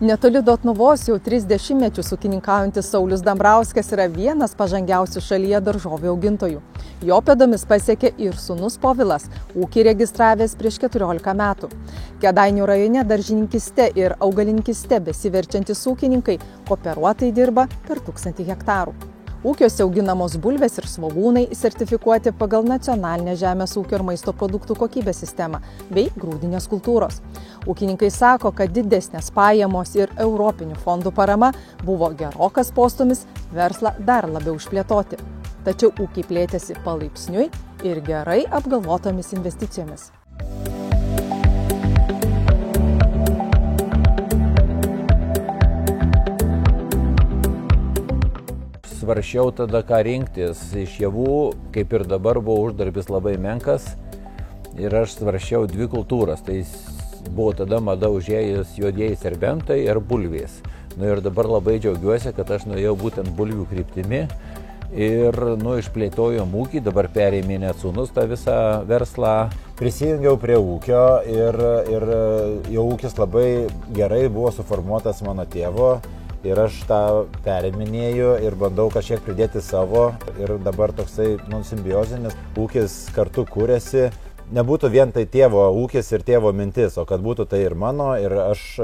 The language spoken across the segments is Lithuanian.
Netoli Dotnuvos jau 30 mečius ūkininkaujantis Saulius Dambrauskas yra vienas pažangiausių šalyje daržovių augintojų. Jo pėdomis pasiekė ir sūnus Povilas, ūkį registravęs prieš 14 metų. Kėdainių rajone daržininkiste ir augalininkiste besiverčiantys ūkininkai kooperuotai dirba per 1000 hektarų. Ūkiuose auginamos bulvės ir svogūnai sertifikuoti pagal nacionalinę žemės ūkio ir maisto produktų kokybės sistemą bei grūdinės kultūros. Ūkininkai sako, kad didesnės pajamos ir europinių fondų parama buvo gerokas postūmis verslą dar labiau išplėtoti. Tačiau ūkiai plėtėsi palaipsniui ir gerai apgalvotomis investicijomis. Svarsčiau tada, ką rinktis. Iš javų, kaip ir dabar, buvo uždarbis labai menkas ir aš svarsčiau 2 kultūras. Tai buvo tada mada užėjus juodieji serbentai ir bulvės. Ir dabar labai džiaugiuosi, kad aš nuėjau būtent bulvių kryptimi ir išplėtojom ūkį, dabar perėmė net sūnus tą visą verslą. Prisijungiau prie ūkio ir jau ūkis labai gerai buvo suformuotas mano tėvo. Ir aš tą periminėjau ir bandau kažkiek pridėti savo. Ir dabar toksai simbiozinis ūkis kartu kūrėsi. Nebūtų vien tai tėvo ūkis ir tėvo mintis, o kad būtų tai ir mano. Ir aš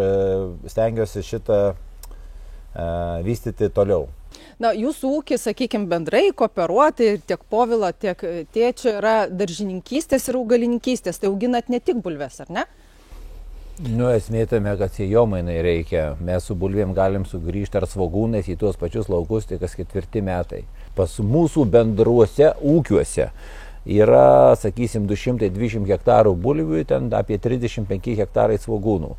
stengiuosi šitą vystyti toliau. Na, jūsų ūkis, sakykime, bendrai kooperuoti tiek Povilo, tiek tėčio yra daržininkystės ir augalininkystės. Tai auginat ne tik bulves, ar ne? Esmė tame, kad sėjomainai reikia. Mes su bulvėm galim sugrįžti ar svogūnais į tuos pačius laukus, tai kas 4 metai. Pas mūsų bendruose ūkiuose yra, sakysim, 220 hektarų bulvių, ten apie 35 hektarai svogūnų.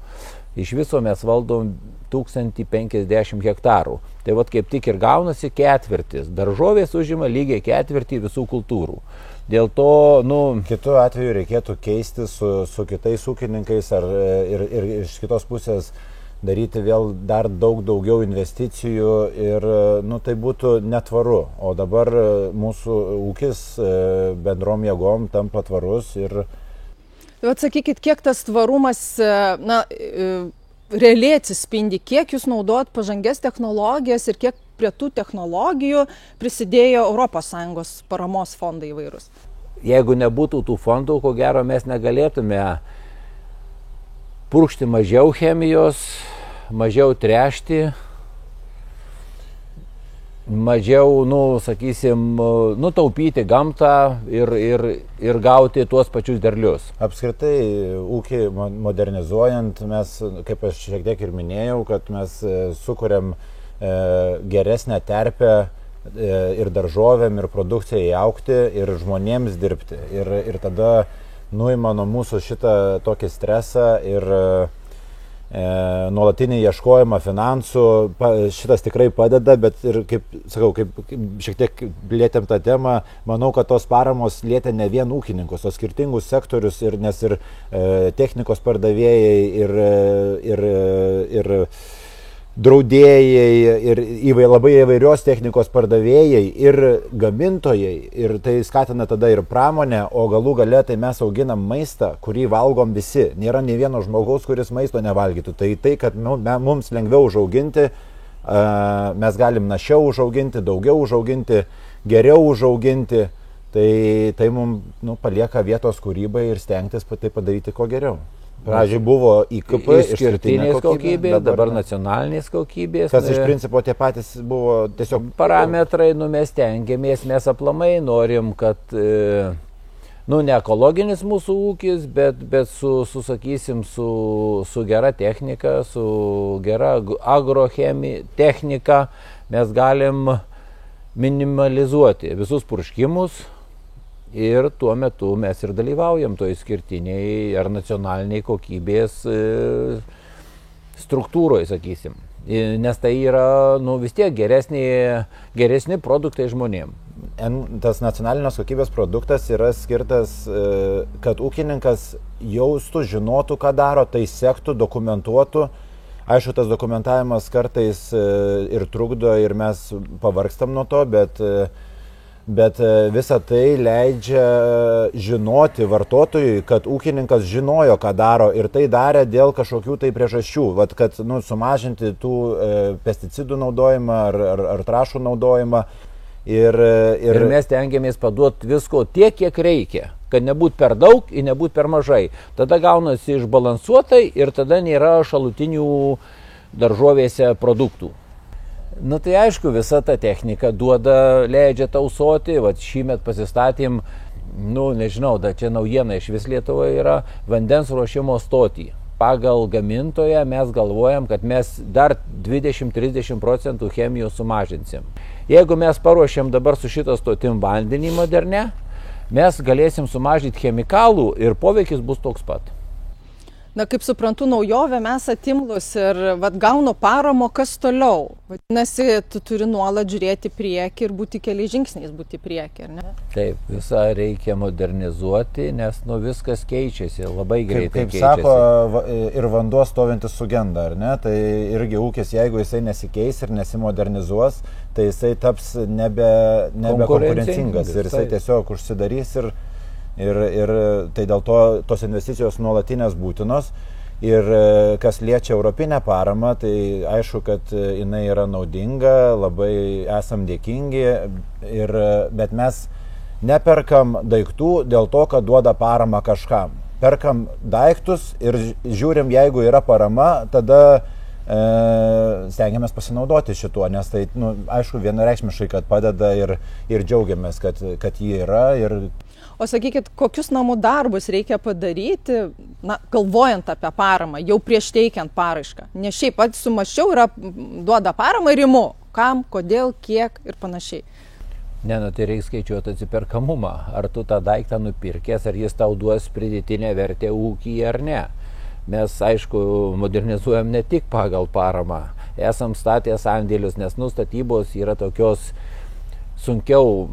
Iš viso mes valdom 1050 hektarų. Tai vat kaip tik ir gaunasi ketvirtis. Daržovės užima lygiai ketvirtį visų kultūrų. Dėl to, kitu atveju reikėtų keisti su kitais ūkininkais ir iš kitos pusės daryti vėl dar daugiau investicijų ir tai būtų netvaru. O dabar mūsų ūkis bendrom jėgom tampa tvarus ir... Atsakykit, kiek tas tvarumas realiai atsispindi, kiek jūs naudojat pažangias technologijas ir kiek prie tų technologijų prisidėjo ES paramos fondai įvairūs? Jeigu nebūtų tų fondų, ko gero mes negalėtume purkšti mažiau chemijos, mažiau tręšti, mažiau, taupyti gamtą ir gauti tuos pačius derlius. Apskritai, ūkį modernizuojant, mes, kaip aš šiek tiek ir minėjau, kad mes sukuriam geresnę terpę ir daržovėm, ir produkcijai augti, ir žmonėms dirbti. Ir tada nuima nuo mūsų šitą tokį stresą ir nuolatinį ieškojimą finansų. Šitas tikrai padeda, bet ir, kaip šiek tiek lietėm tą temą, manau, kad tos paramos lietė ne vien ūkininkus, o skirtingus sektorius, nes ir technikos pardavėjai, ir draudėjai, ir labai įvairios technikos pardavėjai, ir gamintojai, ir tai skatina tada ir pramonę, o galų gale tai mes auginam maistą, kurį valgom visi. Nėra nei vieno žmogaus, kuris maisto nevalgytų. Tai kad mums lengviau užauginti, mes galim našiau užauginti, daugiau užauginti, geriau užauginti, tai mums palieka vietos kūrybai ir stengtis tai padaryti kuo geriau. Pradžiai buvo IKP, išskirtinės kokybės, dabar nacionalinės kokybės. Kas iš principo tie patys buvo tiesiog parametrai, mes tengiamės, mes aplamai norim, kad ne ekologinis mūsų ūkis, bet su gera technika, su gera agrochemija technika mes galim minimalizuoti visus purškimus. Ir tuo metu mes ir dalyvaujam toj išskirtiniai ar nacionaliniai kokybės struktūroje, sakysim. Nes tai yra vis tiek geresni produktai žmonėm. Tas nacionalinės kokybės produktas yra skirtas, kad ūkininkas jaustų, žinotų, ką daro, tai sektų, dokumentuotų. Aišku, tas dokumentavimas kartais ir trukdo ir mes pavargstam nuo to, bet bet visa tai leidžia žinoti vartotojui, kad ūkininkas žinojo, ką daro ir tai darė dėl kažkokių tai priežasčių, vat, kad sumažinti tų pesticidų naudojimą ar trąšų naudojimą. Ir mes tengiamės paduoti visko tiek, kiek reikia, kad nebūt per daug ir nebūt per mažai. Tada gaunasi išbalansuotai ir tada nėra šalutinių daržovėse produktų. Nu tai aišku, visa ta technika leidžia tausoti, vat šįmet pasistatėm, nežinau, čia naujiena iš vis Lietuvoje yra vandens ruošimo stotį. Pagal gamintoją mes galvojam, kad mes dar 20-30% chemijos sumažinsim. Jeigu mes paruošiam dabar su šito stotim vandenį modernę, mes galėsim sumažinti chemikalų ir poveikis bus toks pat. Na, kaip suprantu, naujovė mes atimlus ir gaunu paramo, kas toliau. Vadinasi, tu turi nuolat žiūrėti priekį ir būti keliais žingsniais būti priekį, ar ne? Taip, visą reikia modernizuoti, nes viskas keičiasi, labai greitai keičiasi. Kaip sako, ir vanduo stovintis sugenda, ar ne? Tai irgi ūkis, jeigu jisai nesikeis ir nesimodernizuos, tai jisai taps nebe konkurencingas ir jisai tiesiog užsidarys ir tai dėl to tos investicijos nuolatinės būtinos. Ir kas liečia europinę paramą, tai aišku, kad jinai yra naudinga, labai esam dėkingi, bet mes neperkam daiktų dėl to, kad duoda paramą kažkam. Perkam daiktus ir žiūrim, jeigu yra parama, tada stengiamės pasinaudoti šituo, nes tai, aišku, vienareikšmiškai, kad padeda ir džiaugiamės, kad jį yra. O sakykit, kokius namų darbus reikia padaryti, galvojant apie paramą, jau prieš teikiant paraišką? Nes šiaip pats sumaščiau duoda paramą ir imu. Kam, kodėl, kiek ir panašiai. Tai reikia skaičiuoti atsiperkamumą. Ar tu tą daiktą nupirkęs, ar jis tau duos pridėtinę vertę ūkyje ar ne. Mes, aišku, modernizuojam ne tik pagal paramą. Esam statę sandėlius, nes statybos yra tokios sunkiau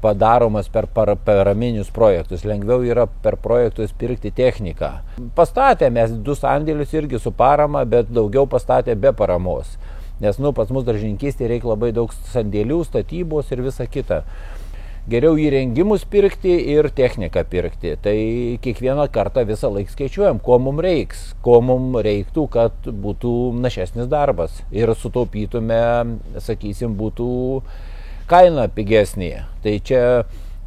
padaromas per paraminius projektus. Lengviau yra per projektus pirkti techniką. Pastatė mes 2 sandėlius irgi su parama, bet daugiau pastatė be paramos. Nes pas mus daržininkystėje reikia labai daug sandėlių, statybos ir visa kita. Geriau įrengimus pirkti ir techniką pirkti. Tai kiekvieną kartą visą laiką skaičiuojam, ko mums reiks, ko mums reiktų, kad būtų našesnis darbas. Ir sutaupytume, sakysim, būtų kaina pigesnė. Tai čia,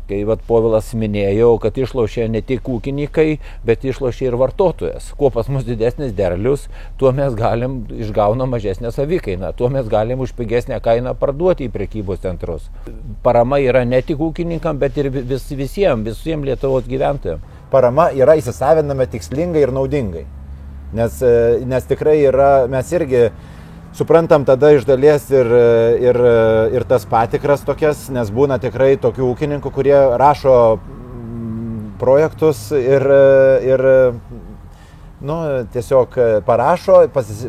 kai Povilas minėjo, kad išlošia ne tik ūkininkai, bet išlošia ir vartotojas. Kuo pas mus didesnis derlius, tuo mes išgaunam mažesnę savikainą, tuo mes galim už pigesnę kainą parduoti į prekybos centrus. Parama yra ne tik ūkininkam, bet ir visiems Lietuvos gyventojams. Parama yra įsisavinama tikslingai ir naudingai. Nes tikrai yra, mes irgi suprantam tada iš dalies ir tas patikras tokias, nes būna tikrai tokių ūkininkų, kurie rašo projektus ir tiesiog parašo,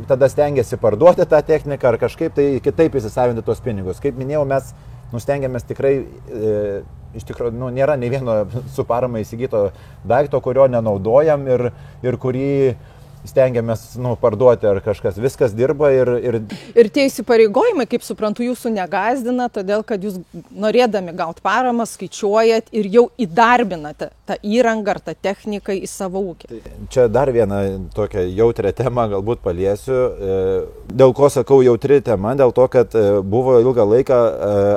tada stengiasi parduoti tą techniką ar kažkaip tai kitaip įsisavinti tuos pinigus. Kaip minėjau, mes stengiamės tikrai, iš tikrųjų, nėra nei vieno su parama įsigyto daikto, kurio nenaudojam ir kurį stengiamės parduoti ar kažkas. Viskas dirba ir tie įsipareigojimai, kaip suprantu, jūsų negazdina, todėl kad jūs norėdami gauti paramą, skaičiuojat ir jau įdarbinate tą įrangą ar tą techniką į savo ūkį. Čia dar vieną tokią jautrią temą galbūt paliesiu. Dėl ko sakau jautri tema? Dėl to, kad buvo ilgą laiką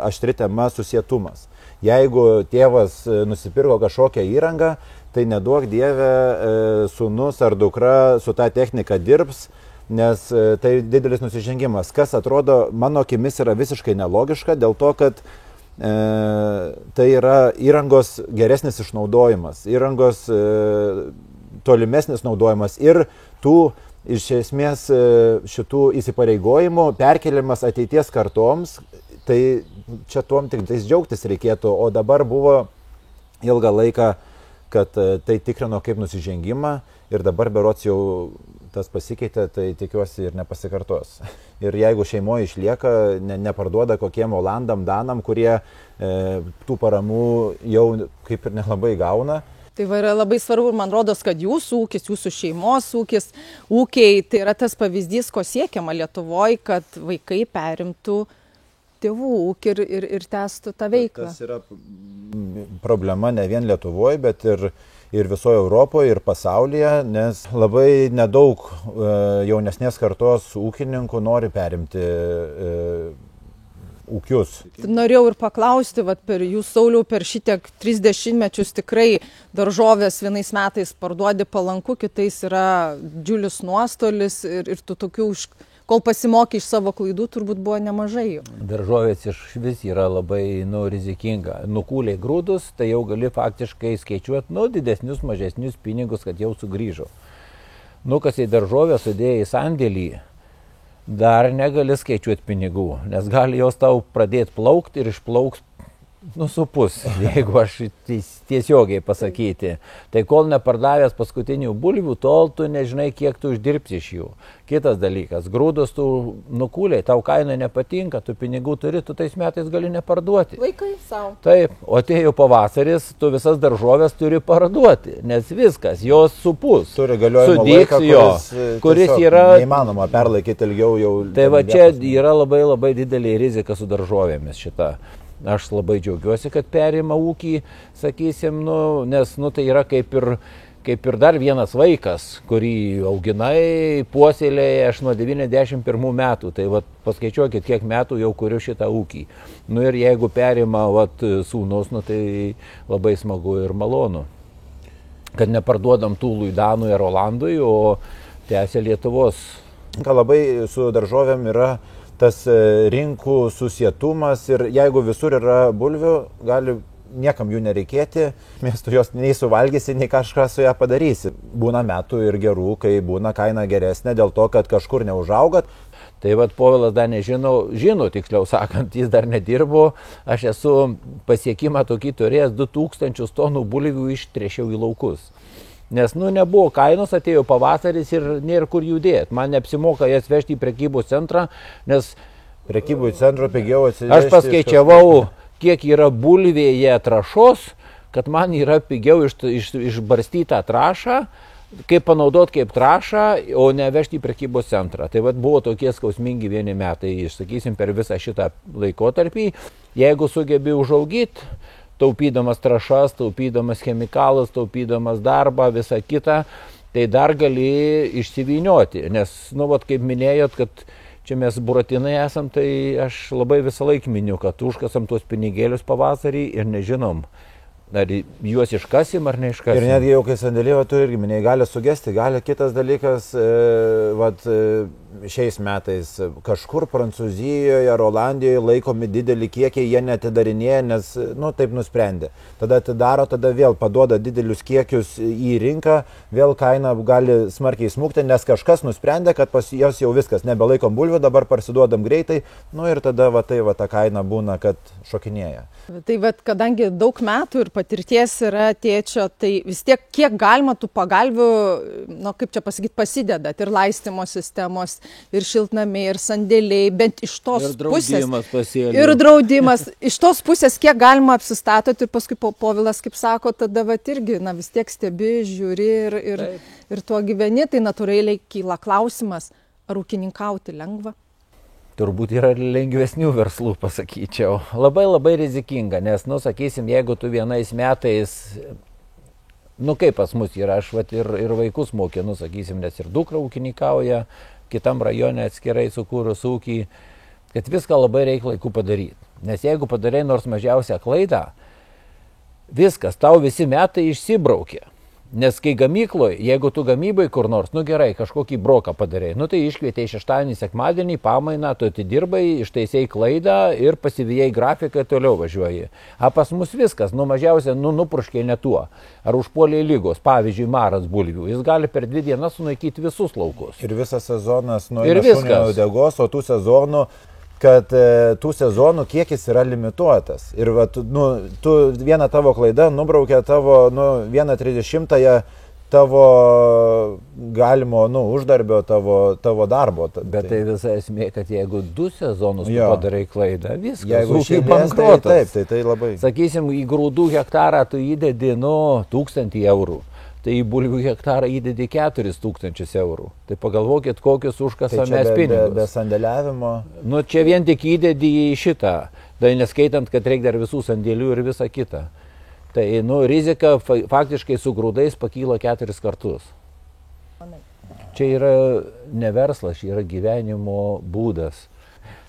aštri tema susietumas. Jeigu tėvas nusipirko kažkokią įrangą, tai neduok Dieve, sūnus ar dukra su tą technika dirbs, nes tai didelis nusižengimas. Kas atrodo, mano akimis yra visiškai nelogiška, dėl to, kad tai yra įrangos geresnis išnaudojimas, įrangos tolimesnis naudojimas ir tų iš esmės šitų įsipareigojimų perkeliamas ateities kartoms, tai čia tuom tik džiaugtis reikėtų, o dabar buvo ilgą laiką, kad tai tikrino kaip nusižengimą ir dabar berods jau tas pasikeitė, tai tikiuosi ir nepasikartos. Ir jeigu šeimoje išlieka, neparduoda kokiem Olandam, Danam, kurie tų paramų jau kaip ir nelabai gauna. Tai yra labai svarbu, man rodos, kad jūsų ūkis, jūsų šeimos ūkiai, tai yra tas pavyzdys, ko siekiama Lietuvoje, kad vaikai perimtų tėvų ūkį ir tęstų tą veiklą. Tas yra problema ne vien Lietuvoje, bet ir visoje Europoje, ir pasaulyje, nes labai nedaug jaunesnės kartos ūkininkų nori perimti ūkius. Norėjau ir paklausti, per jūs, Sauliau, per šitiek 30 mečius tikrai daržovės vienais metais parduodi palanku, kitais yra didžiulis nuostolis ir tų tokių, kol pasimokė iš savo klaidų, turbūt buvo nemažai. Daržovės iš vis yra labai rizikinga. Nukūliai grūdus, tai jau gali faktiškai skaičiuoti didesnius, mažesnius pinigus, kad jau sugrįžo. Kas į daržovę sudėjai į sandėlį, dar negali skaičiuoti pinigų, nes gali jos tau pradėti plaukti ir išplauks supus, jeigu aš tiesiogiai pasakyti. Tai kol nepardavęs paskutinių bulvių, tol tu nežinai, kiek tu uždirbsi iš jų. Kitas dalykas, grūdus tu nukūliai, tau kaina nepatinka, tu pinigų turi, tu tais metais gali neparduoti. Laikai savo. Taip, o atėjo pavasaris, tu visas daržovės turi parduoti, nes viskas, jos supus. Turi galiojimo laiką, kuris yra neįmanoma perlaikyti ilgiau jau. Tai va čia yra labai didelė rizika su daržovėmis šita. Aš labai džiaugiuosi, kad perima ūkį, sakysim, nes tai yra kaip ir dar vienas vaikas, kurį auginai, puoselėjai aš nuo 91 metų. Tai paskaičiuokit, kiek metų jau kuriu šitą ūkį. Ir jeigu perima sūnus, tai labai smagu ir malonu. Kad neparduodam tų Luidanui ar Olandui, o tęsia Lietuvos. Labai su daržovėm yra tas rinkų susietumas ir jeigu visur yra bulvių, gali niekam jų nereikėti, nes tu jos nei suvalgysi, nei kažką su ją padarysi. Būna metų ir gerų, kai būna kaina geresnė dėl to, kad kažkur neužaugat. Tai Povilas dar žino, tiksliau sakant, jis dar nedirbo, aš esu pasiekimą tokį turėjęs 2000 tonų bulvių ištrešiau į laukus. Nes nebuvo kainos, atėjo pavasaris ir nėra kur judėti. Man neapsimoka jas vežti į prekybos centrą, nes prekybos centro pigiau atsivežti. Aš paskaičiavau, kiek yra bulvėje trąšos, kad man yra pigiau išbarstyti tą trąšą, kaip panaudoti kaip trąšą, o ne vežti į prekybos centrą. Tai buvo tokie skausmingi vieni metai, sakysim, per visą šitą laikotarpį. Jeigu sugebi užaugyti, taupydamas trąšas, taupydamas chemikalus, taupydamas darbą, visą kitą, tai dar gali išsivynioti. Nes, kaip minėjot, kad čia mes buratinai esam, tai aš labai visą laiką miniu, kad užkasam tuos pinigėlius pavasarį ir nežinom, ar juos iškasim ar neiškasim. Ir netgi jau kai sandėlyje, tu irgi minėjai, gali sugesti, gali kitas dalykas, šiais metais kažkur Prancūzijoje ar Olandijoje laikomi didelį kiekį, jie neatidarinėja, nes, taip nusprendė. Tada atidaro, tada vėl paduoda didelius kiekius į rinką, vėl kaina gali smarkiai smukti, nes kažkas nusprendė, kad pas jos jau viskas, nebelaikom bulvių, dabar parsiduodam greitai, ir tada ta kaina būna, kad šokinėja. Tai kadangi daug metų ir patirties yra tėčio, tai vis tiek kiek galima tų pagalvių, kaip čia pasakyti, pasidedat ir laistymo sistemos, ir šiltnamiai, ir sandėliai, bent iš tos pusės. Ir draudimas. Iš tos pusės, kiek galima apsistatot ir paskui Povilas, kaip sako, tada irgi, vis tiek stebi, žiūri ir tuo gyveni, tai natūraliai kyla klausimas, ar ūkininkauti lengva? Turbūt yra lengvesnių verslų, pasakyčiau. Labai rizikinga, nes, sakysim, jeigu tu vienais metais, kaip pas mus yra, aš ir vaikus mokinu, sakysim, nes ir dukra ūkininkauja, kitam rajone atskirai sukūrus ūkį, kad viską labai reikia laiku padaryti. Nes jeigu padarai nors mažiausią klaidą, viskas, tau visi metai išsibraukia. Nes kai gamykloje, jeigu tu gamybai kur nors, gerai, kažkokį broką padarai, tai iškvietei šeštadienį, sekmadienį, pamainą, tu atidirbai, ištaisėjai klaidą ir pasivijai grafiką, toliau važiuoji. Pas mus viskas, mažiausia, nupurškiai ne tuo. Ar užpuoliai lygos, pavyzdžiui, maras bulvių, jis gali per 2 dienas sunaikyti visus laukus. Ir visas sezonas nuo šunio uodegos, o tų sezonų, kad tų sezonų kiekis yra limituotas. Ir tu vieną tavo klaidą nubraukia tavo 1/30 tavo galimo uždarbio, tavo darbo. Bet tai visa esmė, kad jeigu 2 sezonus padarai klaidą, viskas. Jeigu bankrotas. Tai labai. Sakysim, į grūdų hektarą tu įdedi 1000 eurų. tai į bulvių hektarą įdedi 4000 eurų. Tai pagalvokit, kokius užkasamės Tai pinigus. be sandėliavimo. Nu, čia vien tik įdedi į šitą, tai neskaitant, kad reikia dar visų sandėlių ir visą kitą. Tai, nu, rizika faktiškai su grūdais pakyla 4 kartus. Čia yra ne verslas, čia yra gyvenimo būdas.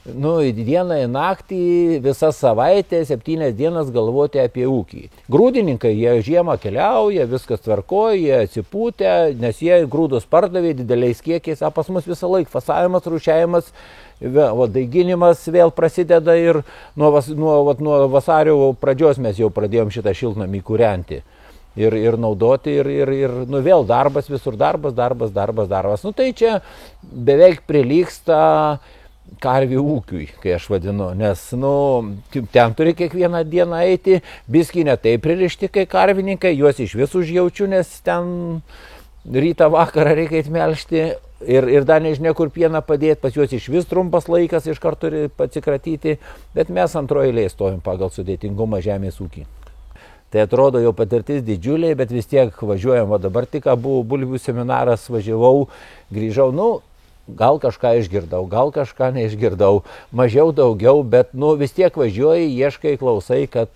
Nu, dieną į naktį, visą savaitę, 7 dienas galvoti apie ūkį. Grūdininkai, jie žiemą keliauja, viskas tvarkoja, jie atsipūtę, nes jie grūdus pardavė dideliais kiekiais, o pas mus visą laiką fasavimas, rūšiavimas, daiginimas vėl prasideda ir nuo vasario pradžios mes jau pradėjom šitą šiltnamį kūrenti. Ir naudoti, ir nu, vėl darbas, visur darbas. Nu, tai čia beveik prilygsta karvių ūkiui, kai aš vadinu, nes nu, ten turi kiekvieną dieną eiti, biskį ne taip pririšti, kai karvininkai, juos iš vis užjaučiu, nes ten rytą vakarą reikia atmelžti ir dar nežinia, kur pieną padėti, pas juos iš vis trumpas laikas, iš karto turi atsikratyti, bet mes antroje eilėje stovim pagal sudėtingumą žemės ūkį. Tai atrodo jau patirtis didžiuliai, bet vis tiek važiuojam, va dabar tik buvo bulvių seminaras, važiavau, grįžau, nu, gal kažką išgirdau, gal kažką neišgirdau, mažiau, daugiau, bet nu, vis tiek važiuoji, ieškai, klausai, kad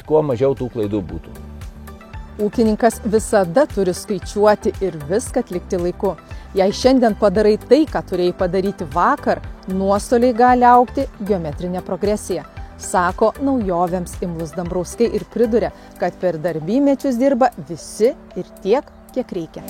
kuo mažiau tų klaidų būtų. Ūkininkas visada turi skaičiuoti ir viską atlikti laiku. Jei šiandien padarai tai, ką turėjai padaryti vakar, nuostoliai gali augti geometrinė progresija, sako naujovėms imlus Dambrauskai ir priduria, kad per darbymečius dirba visi ir tiek, kiek reikia.